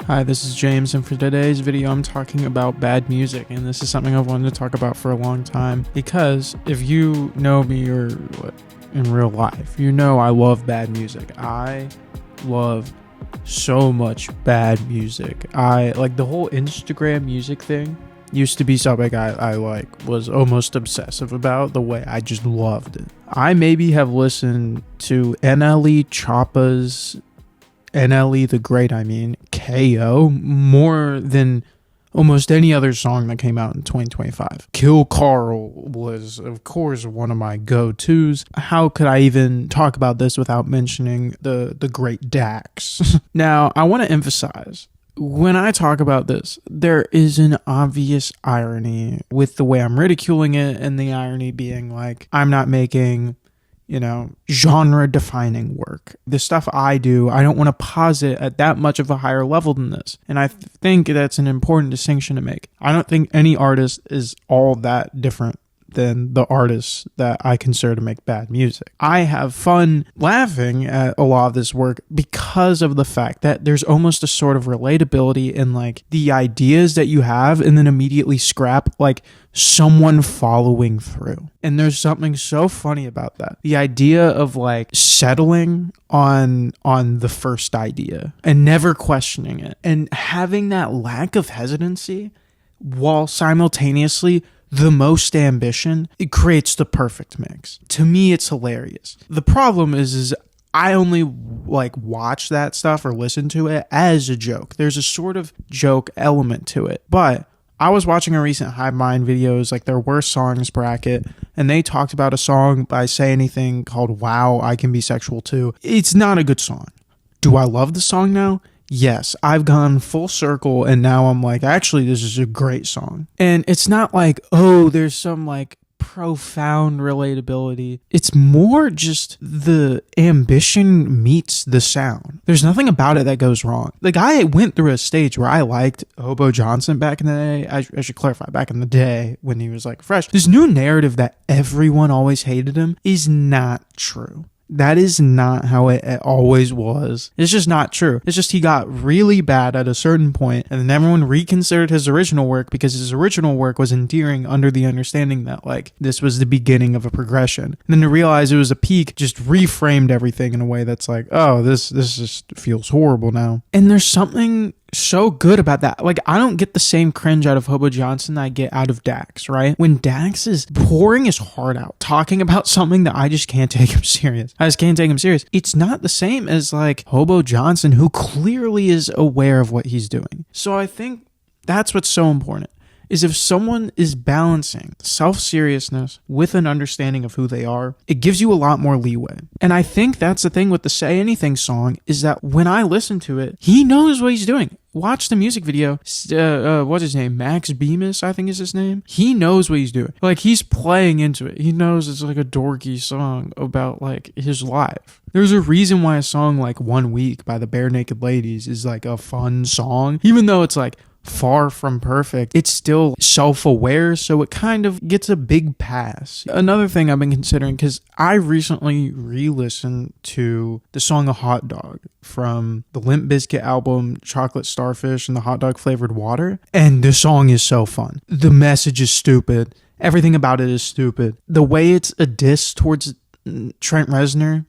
Hi, this is James, and for today's video I'm talking about bad music, and this is something I've wanted to talk about for a long time, because if you know me or in real life, you know I love bad music. I love so much bad music. I like the whole Instagram music thing used to be something I was almost obsessive about, the way I just loved it. I maybe have listened to NLE Choppa's NLE the Great, KO, more than almost any other song that came out in 2025. Kill Carl was, of course, one of my go-tos. How could I even talk about this without mentioning the great Dax? Now, I want to emphasize, when I talk about this, there is an obvious irony with the way I'm ridiculing it, and the irony being like, I'm not making genre-defining work. The stuff I do, I don't want to posit at that much of a higher level than this. And I think that's an important distinction to make. I don't think any artist is all that different than the artists that I consider to make bad music. I have fun laughing at a lot of this work because of the fact that there's almost a sort of relatability in like the ideas that you have and then immediately scrap like someone following through. And there's something so funny about that. The idea of like settling on the first idea and never questioning it, and having that lack of hesitancy while simultaneously the most ambition, it creates the perfect mix. To me, it's hilarious. The problem is I only like watch that stuff or listen to it as a joke. There's a sort of joke element to it. But I was watching a recent Hive Mind videos, like their worst songs bracket, and they talked about a song by Say Anything called Wow, I Can Be Sexual Too. It's not a good song. Do I love the song now? Yes, I've gone full circle, and now I'm like, actually, this is a great song. And it's not like, oh, there's some like profound relatability. It's more just the ambition meets the sound. There's nothing about it that goes wrong. Like, I went through a stage where I liked Hobo Johnson back in the day. I should clarify, back in the day when he was like fresh. This new narrative that everyone always hated him is not true. That is not how it always was. It's just not true. It's just he got really bad at a certain point, and then everyone reconsidered his original work because his original work was endearing under the understanding that like this was the beginning of a progression. And then to realize it was a peak just reframed everything in a way that's like, oh, this just feels horrible now. And there's something so good about that. Like, I don't get the same cringe out of Hobo Johnson that I get out of Dax, right? When Dax is pouring his heart out, talking about something that I just can't take him serious. I just can't take him serious. It's not the same as like Hobo Johnson, who clearly is aware of what he's doing. So I think that's what's so important, is if someone is balancing self-seriousness with an understanding of who they are, it gives you a lot more leeway. And I think that's the thing with the Say Anything song, is that when I listen to it, he knows what he's doing. Watch the music video. What's his name? Max Bemis, I think is his name. He knows what he's doing. Like, he's playing into it. He knows it's like a dorky song about like his life. There's a reason why a song like 1 Week by the Bare Naked Ladies is like a fun song. Even though it's like far from perfect, it's still self-aware, so it kind of gets a big pass. Another thing I've been considering, because I recently re-listened to the song A Hot Dog from the Limp Bizkit album Chocolate Starfish and the Hot Dog Flavored Water, and the song is so fun. The message is stupid. Everything about it is stupid. The way it's a diss towards Trent Reznor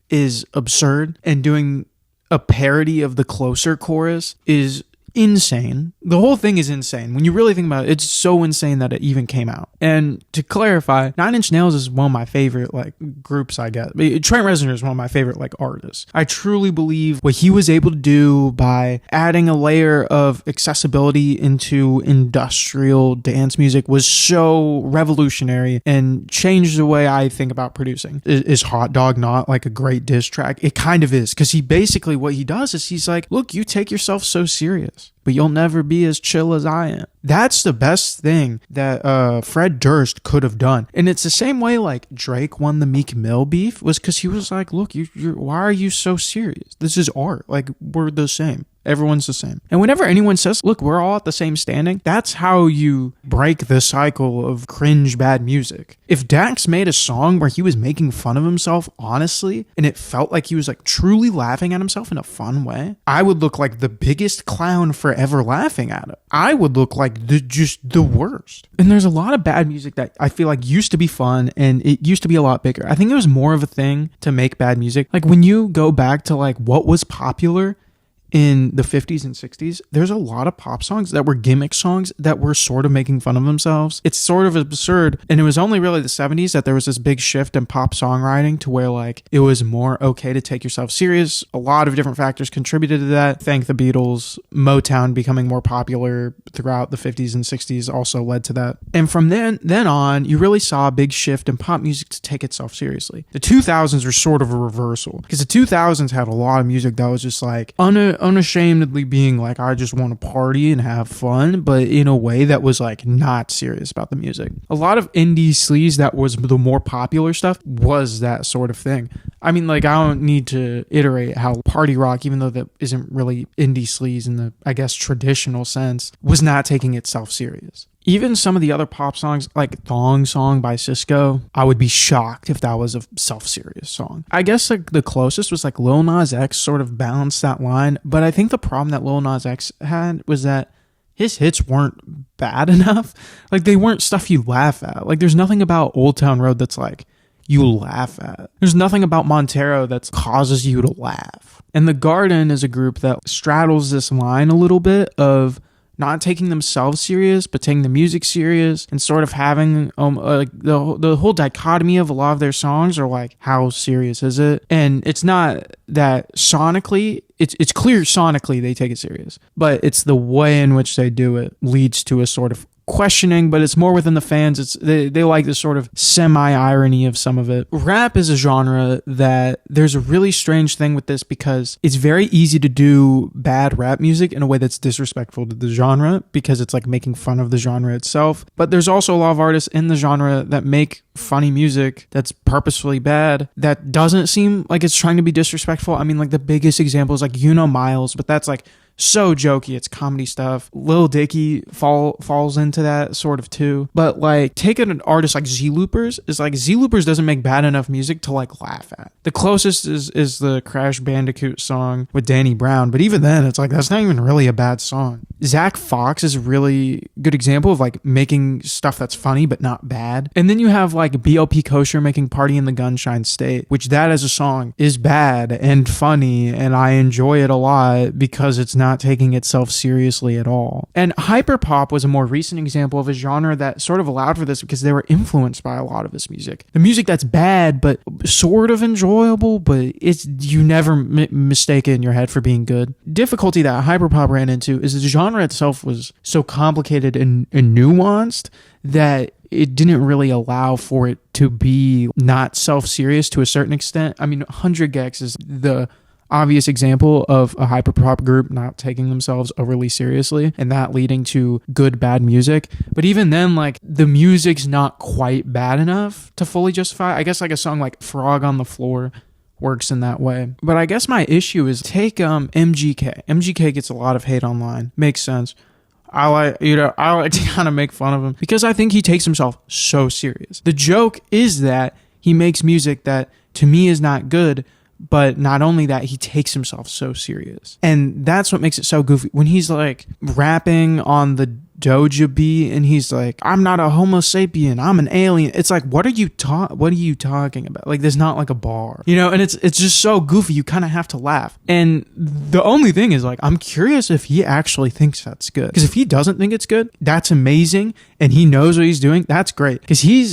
is absurd, and doing a parody of the Closer chorus is insane. The whole thing is insane. When you really think about it, it's so insane that it even came out. And to clarify, 9 Inch Nails is one of my favorite like groups, I guess. Trent Reznor is one of my favorite like artists. I truly believe what he was able to do by adding a layer of accessibility into industrial dance music was so revolutionary and changed the way I think about producing. Is Hot Dog not like a great diss track? It kind of is, because he basically, what he does is he's like, look, you take yourself so serious, but you'll never be as chill as I am. That's the best thing that Fred Durst could have done. And it's the same way like Drake won the Meek Mill beef, was because he was like, look, why are you so serious? This is art. Like, we're the same. Everyone's the same. And whenever anyone says, look, we're all at the same standing, that's how you break the cycle of cringe bad music. If Dax made a song where he was making fun of himself honestly, and it felt like he was like truly laughing at himself in a fun way, I would look like the biggest clown forever laughing at it. I would look like just the worst. And there's a lot of bad music that I feel like used to be fun, and it used to be a lot bigger. I think it was more of a thing to make bad music. Like when you go back to like what was popular in the 50s and 60s, there's a lot of pop songs that were gimmick songs that were sort of making fun of themselves. It's sort of absurd. And it was only really the 70s that there was this big shift in pop songwriting to where like it was more okay to take yourself serious. A lot of different factors contributed to that. Thank the Beatles. Motown becoming more popular throughout the 50s and 60s also led to that. And from then on, you really saw a big shift in pop music to take itself seriously. The 2000s were sort of a reversal, because the 2000s had a lot of music that was just like unashamedly being like, I just want to party and have fun, but in a way that was like not serious about the music. A lot of indie sleaze that was the more popular stuff was that sort of thing. I mean, like, I don't need to iterate how party rock, even though that isn't really indie sleaze in the, I guess, traditional sense, was not taking itself serious. Even some of the other pop songs, like Thong Song by Cisco, I would be shocked if that was a self-serious song. I guess like the closest was like Lil Nas X sort of balanced that line, but I think the problem that Lil Nas X had was that his hits weren't bad enough. Like, they weren't stuff you laugh at. Like, there's nothing about Old Town Road that's like you laugh at. There's nothing about Montero that causes you to laugh. And The Garden is a group that straddles this line a little bit of not taking themselves serious, but taking the music serious, and sort of having like the whole dichotomy of a lot of their songs are like, how serious is it? And it's not that sonically, it's clear sonically they take it serious, but it's the way in which they do it leads to a sort of questioning, but it's more within the fans. They like this sort of semi-irony of some of it. Rap is a genre that there's a really strange thing with this, because it's very easy to do bad rap music in a way that's disrespectful to the genre, because it's like making fun of the genre itself. But there's also a lot of artists in the genre that make funny music that's purposefully bad, that doesn't seem like it's trying to be disrespectful. I mean, like the biggest example is like Miles, but that's like so jokey, it's comedy stuff. Lil Dicky falls into that sort of too. But like, take an artist like Z Loopers, is like, Z Loopers doesn't make bad enough music to like laugh at. The closest is the Crash Bandicoot song with Danny Brown, but even then it's like, that's not even really a bad song. Zach Fox is a really good example of like making stuff that's funny but not bad. And then you have like BLP Kosher making Party in the Gunshine State, which that as a song is bad and funny, and I enjoy it a lot because it's not taking itself seriously at all. And hyperpop was a more recent example of a genre that sort of allowed for this, because they were influenced by a lot of this music. The music that's bad but sort of enjoyable, but it's, you never mistake it in your head for being good. Difficulty that hyperpop ran into is the genre itself was so complicated and nuanced that it didn't really allow for it to be not self-serious to a certain extent. I mean, 100 Gex is the obvious example of a hyperpop group not taking themselves overly seriously, and that leading to good bad music. But even then, like, the music's not quite bad enough to fully justify. I guess like a song like Frog on the Floor works in that way. But I guess my issue is, take MGK. MGK gets a lot of hate online. Makes sense. I like to kind of make fun of him because I think he takes himself so serious. The joke is that he makes music that to me is not good, but not only that, he takes himself so serious. And that's what makes it so goofy. When he's like rapping on the Doja beat and he's like, I'm not a homo sapien, I'm an alien. It's like, what are you talking about? Like, there's not like a bar, you know? And it's just so goofy, you kind of have to laugh. And the only thing is, like, I'm curious if he actually thinks that's good. Because if he doesn't think it's good, that's amazing, and he knows what he's doing, that's great. Because he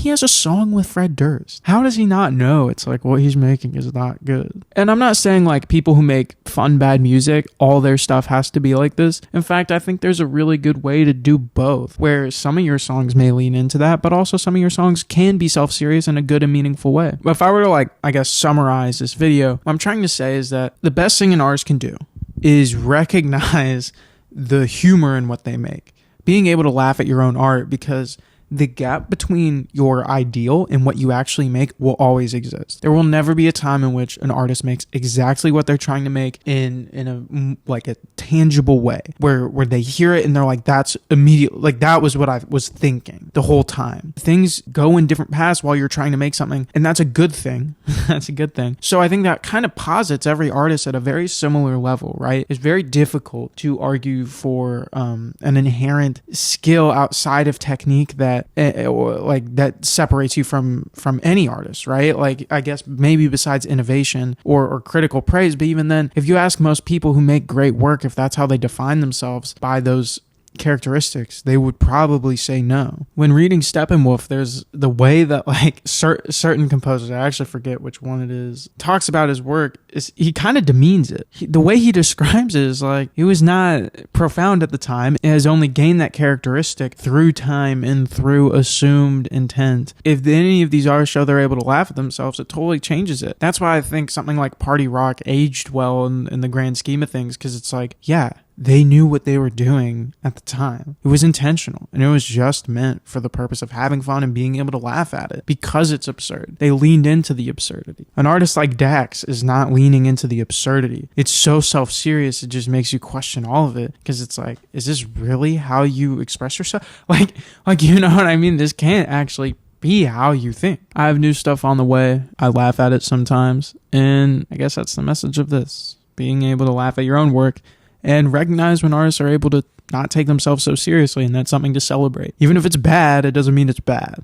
has a song with Fred Durst. How does he not know it's like what he's making is not good? And I'm not saying like people who make fun bad music, all their stuff has to be like this. In fact, I think there's a really good way to do both, where some of your songs may lean into that, but also some of your songs can be self-serious in a good and meaningful way. But if I were to, like, I guess, summarize this video, what I'm trying to say is that the best thing an artist can do is recognize the humor in what they make. Being able to laugh at your own art, because the gap between your ideal and what you actually make will always exist. There will never be a time in which an artist makes exactly what they're trying to make in a like a tangible way where they hear it and they're like, that's immediate, like that was what I was thinking the whole time. Things go in different paths while you're trying to make something, and that's a good thing. That's a good thing. So I think that kind of posits every artist at a very similar level, right? It's very difficult to argue for an inherent skill outside of technique that like that separates you from any artist, right? Like, I guess maybe besides innovation or critical praise, but even then, if you ask most people who make great work if that's how they define themselves by those characteristics, they would probably say no. When reading Steppenwolf, there's the way that like certain composers, I actually forget which one it is, talks about his work, is he kind of demeans it. The way he describes it is like it was not profound at the time. It has only gained that characteristic through time and through assumed intent. If any of these artists show they're able to laugh at themselves, it totally changes it. That's why I think something like Party Rock aged well in the grand scheme of things, because it's like, yeah, they knew what they were doing at the time. It was intentional, and it was just meant for the purpose of having fun and being able to laugh at it because it's absurd. They leaned into the absurdity. An artist like Dax is not leaning into the absurdity. It's so self-serious, it just makes you question all of it, because it's like, is this really how you express yourself? Like, you know what I mean? This can't actually be how you think. I have new stuff on the way. I laugh at it sometimes, and I guess that's the message of this. Being able to laugh at your own work and recognize when artists are able to not take themselves so seriously, and that's something to celebrate. Even if it's bad, it doesn't mean it's bad.